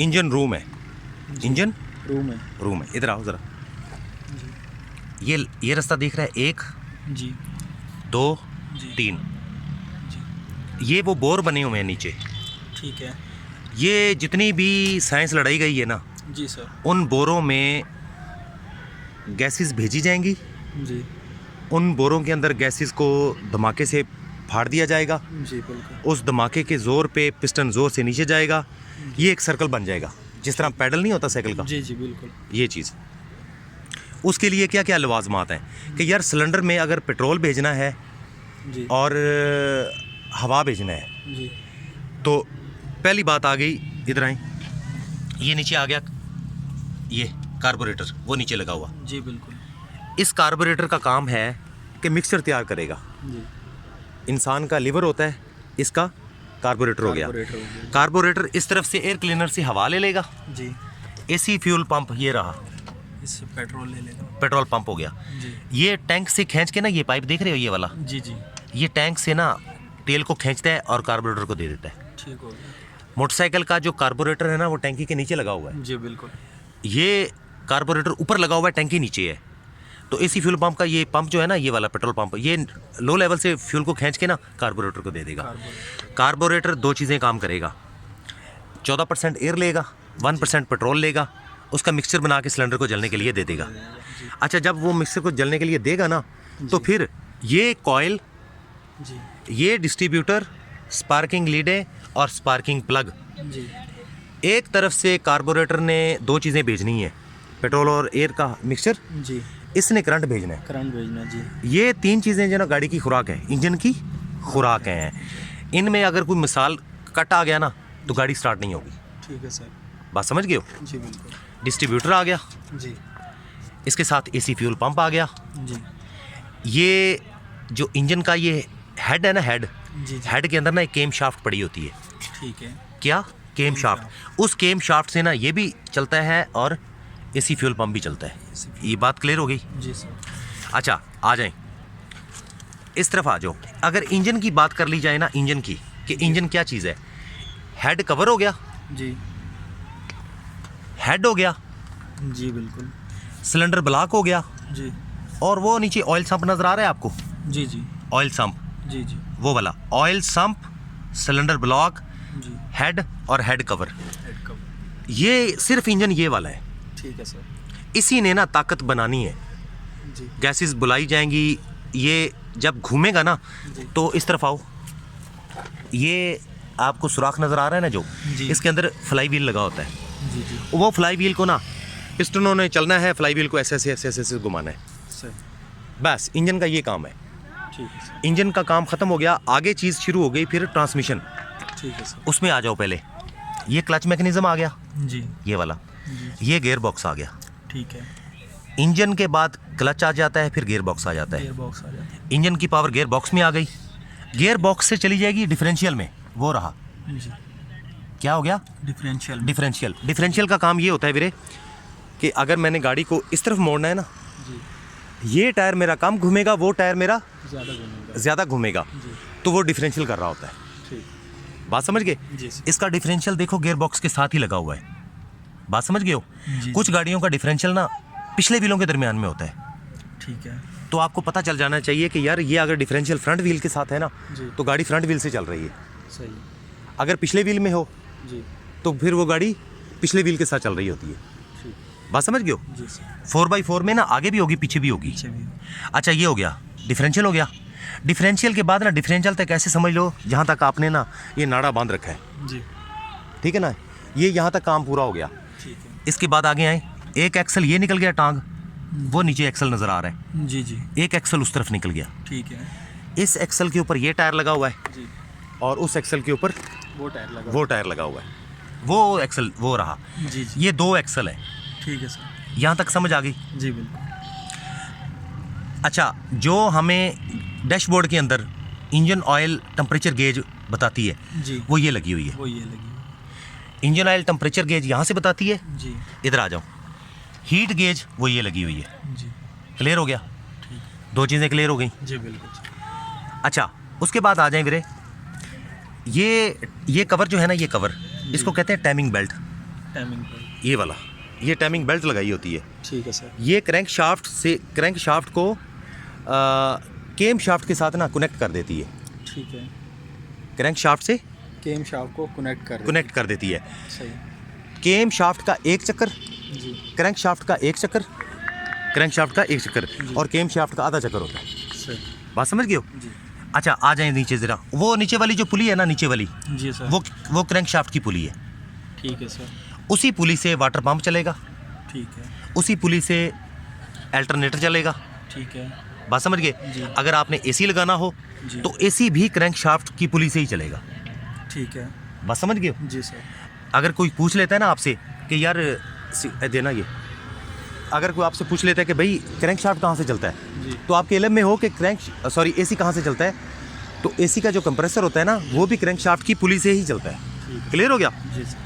Engine room है, engine room है। इधर आओ ज़रा। जी ये रास्ता दिख रहा है, 1 जी 2 जी 3। जी ये वो बोर बने हुए हैं नीचे। ठीक है। ये जितनी भी साइंस लड़ाई गई है ना, जी सर। उन बोरों में गैसेस भेजी जाएंगी। जी उन बोरों के अंदर गैसेस को धमाके से फाड़ दिया जाएगा। जी बिल्कुल। उस धमाके के ज़ोर पे पिस्टन ज़ोर से नीचे जाएगा। ये एक सर्कल बन जाएगा, जिस तरह पैडल नहीं होता साइकिल का। जी जी बिल्कुल। ये चीज़ उसके लिए क्या क्या लवाजमात हैं कि यार सिलेंडर में अगर पेट्रोल भेजना है जी और हवा भेजना है, जी तो पहली बात आ गई, इधर आए, ये नीचे आ गया, ये कार्बोरेटर वो नीचे लगा हुआ। जी बिल्कुल। इस कार्बोरेटर का काम है कि मिक्सचर तैयार करेगा। जी इंसान का लीवर होता है, इसका कार्बोरेटर हो गया। कार्बोरेटर हो गया। कार्बोरेटर इस तरफ से एयर क्लीनर से हवा ले लेगा। जी एसी फ्यूल पंप ये रहा, इससे पेट्रोल ले लेगा। पेट्रोल पंप हो गया। जी ये टैंक से खींच के ना, ये पाइप देख रहे हो ये वाला, जी जी ये टैंक से ना तेल को खींचता है और कार्बोरेटर को दे देता है। ठीक हो गया। मोटरसाइकिल का जो कार्बोरेटर है ना, वो टैंकी के नीचे लगा हुआ है। जी बिल्कुल। ये कार्बोरेटर ऊपर लगा हुआ है, टैंकी नीचे है। तो एसी फ्यूल पंप का ये पंप जो है ना, ये वाला पेट्रोल पंप, ये लो लेवल से फ्यूल को खींच के ना कार्बोरेटर को दे देगा। कार्बोरेटर दो चीज़ें काम करेगा, 14% एयर लेगा, 1% पेट्रोल लेगा, उसका मिक्सचर बना के सिलेंडर को जलने के लिए दे देगा। अच्छा, जब वो मिक्सचर को जलने के लिए देगा ना, तो फिर ये कॉयल, जी ये डिस्ट्रीब्यूटर, स्पार्किंग लीडें और स्पार्किंग प्लग, जी एक तरफ से कार्बोरेटर ने दो चीज़ें भेजनी है, पेट्रोल और एयर का मिक्सचर, जी इसने करंट भेजना है। करंट भेजना। जी ये 3 चीज़ें जो ना गाड़ी की खुराक है, इंजन की खुराक हैं। इनमें अगर कोई मिसाल कट आ गया ना, तो गाड़ी स्टार्ट नहीं होगी। ठीक है सर। बात समझ गए हो? जी बिल्कुल। डिस्ट्रीब्यूटर आ गया, जी इसके साथ एसी फ्यूल पंप आ गया। जी ये जो इंजन का ये हेड है ना, हेड जी जी हेड के अंदर ना एक केम शाफ्ट पड़ी होती है। ठीक है। क्या? केम शाफ्ट। उस केम शाफ्ट से ना ये भी चलता है और एसी फ्यूल पंप भी चलता है। ये बात क्लियर हो गई? जी सर। अच्छा, आ जाएं, इस तरफ आ जाओ। अगर इंजन की बात कर ली जाए ना, इंजन की, कि इंजन क्या चीज़ है, हेड कवर हो गया, जी हेड हो गया, जी बिल्कुल। सिलेंडर ब्लॉक हो गया, जी और वो नीचे ऑयल संप नज़र आ रहा है आपको, जी जी ऑयल संप, जी जी वो वाला ऑयल संप, सिलेंडर ब्लॉक, जी हेड और हेड कवर। Head cover. ये सिर्फ इंजन ये वाला है। ठीक है सर। इसी ने ना ताकत बनानी है, जी गैसेस बुलाई जाएंगी। ये जब घूमेगा ना, जी तो इस तरफ आओ, ये आपको सुराख नज़र आ रहा है ना जो, जी। इसके अंदर फ्लाई व्हील लगा होता है। जी जी वो फ्लाई व्हील को ना पिस्टनों ने चलना है, फ्लाई व्हील को ऐसे ऐसे ऐसे ऐसे घुमाना है। सर। बस इंजन का ये काम है। ठीक है सर। इंजन का काम ख़त्म हो गया, आगे चीज़ शुरू हो गई, फिर ट्रांसमिशन। ठीक है सर। उसमें आ जाओ पहले। ये क्लच मैकेनिज्म आ गया, जी ये वाला, जी ये गियर बॉक्स आ गया। ठीक है। इंजन के बाद क्लच आ जाता है, फिर गियर बॉक्स आ जाता है। गियर बॉक्स आ जाता इंजन की पावर गियर बॉक्स में आ गई, गियर बॉक्स से चली जाएगी डिफरेंशियल में, वो रहा। है। जी क्या हो गया? डिफरेंशियल। डिफरेंशियल। डिफरेंशियल का काम ये होता है वीरे, कि अगर मैंने गाड़ी को इस तरफ मोड़ना है ना, जी ये टायर मेरा कम घूमेगा, वो टायर मेरा ज़्यादा घूमेगा। ज़्यादा घूमेगा, जी तो वो डिफरेंशियल कर रहा होता है। ठीक। बात समझ गए? जी सर। इसका डिफरेंशियल देखो गियर बॉक्स के साथ ही लगा हुआ है। बात समझ गए हो? जी। कुछ गाड़ियों का डिफरेंशियल ना पिछले व्हीलों के दरमियान में होता है। ठीक है। तो आपको पता चल जाना चाहिए कि यार ये अगर डिफरेंशियल फ्रंट व्हील के साथ है ना, जी। तो गाड़ी फ्रंट व्हील से चल रही है। सही। अगर पिछले व्हील में हो, जी तो फिर वो गाड़ी पिछले व्हील के साथ चल रही होती है। ठीक। बात समझ गए हो? जी सर। 4x4 में ना आगे भी होगी, पीछे भी होगी। पीछे भी। अच्छा, ये हो गया डिफरेंशियल हो गया। डिफरेंशियल के बाद ना, डिफरेंशियल तक ऐसे समझ लो जहाँ तक आपने ना ये नाड़ा बांध रखा है, जी ठीक है ना, ये यहाँ तक काम पूरा हो गया। ठीक है। इसके बाद आगे आए, एक एक्सल ये निकल गया, टांग, वो नीचे एक्सल नज़र आ रहा है, जी जी एक एक्सल उस तरफ निकल गया। ठीक है। इस एक्सल के ऊपर ये टायर लगा हुआ है, जी और उस एक्सल के ऊपर वो टायर लगा। वो टायर लगा हुआ है, वो एक्सल वो रहा। जी जी ये 2 एक्सल है। ठीक है सर। यहाँ तक समझ आ गई? जी बिल्कुल। अच्छा, जो हमें डैशबोर्ड के अंदर इंजन ऑयल टेम्परेचर गेज बताती है, जी वो ये लगी हुई है। वो ये लगी। इंजन ऑयल टेम्परेचर गेज यहाँ से बताती है। जी इधर आ जाओ, हीट गेज वो ये लगी हुई है। जी क्लियर हो गया? ठीक। 2 चीज़ें क्लियर हो गई। जी बिल्कुल। अच्छा, उसके बाद आ जाए वीरे, ये कवर जो है ना, ये कवर, इसको कहते हैं टाइमिंग बेल्ट। टाइमिंग पर। ये वाला, ये टाइमिंग बेल्ट लगाई होती है। ठीक है सर। ये क्रैंक शाफ्ट को केम शाफ्ट के साथ ना कनेक्ट कर देती है। ठीक है। क्रैंक शाफ्ट से केम शाफ्ट को कनेक्ट कर देती है। सही। केम शाफ्ट का एक चक्कर, जी क्रैंक शाफ्ट का एक चक्कर, क्रैंक शाफ्ट का एक चक्कर और केम शाफ्ट का आधा चक्कर होता है। सही। बात समझ गए हो? जी अच्छा आ जाए नीचे ज़रा, वो नीचे वाली जो पुली है ना, नीचे वाली जी सर। वो क्रैंक शाफ्ट की पुली है। ठीक है सर। उसी पुली से वाटर पंप चलेगा, ठीक है। उसी पुली से अल्टरनेटर चलेगा। ठीक है। बात समझ जी। गए? अगर आपने एसी लगाना हो जी। तो एसी भी क्रैंक शाफ्ट की पुली से ही चलेगा। ठीक है। बात समझ गए हो? जी सर। अगर कोई पूछ लेता है ना आपसे कि यार देना ये, अगर कोई आपसे पूछ लेता है कि भाई क्रैंक शाफ्ट कहाँ से चलता है, जी। तो आपके इल्म में हो कि एसी कहाँ से चलता है, तो एसी का जो कंप्रेसर होता है ना, वो भी क्रैंक शाफ्ट की पुली से ही चलता है। ठीक है। क्लियर हो गया? जी सर।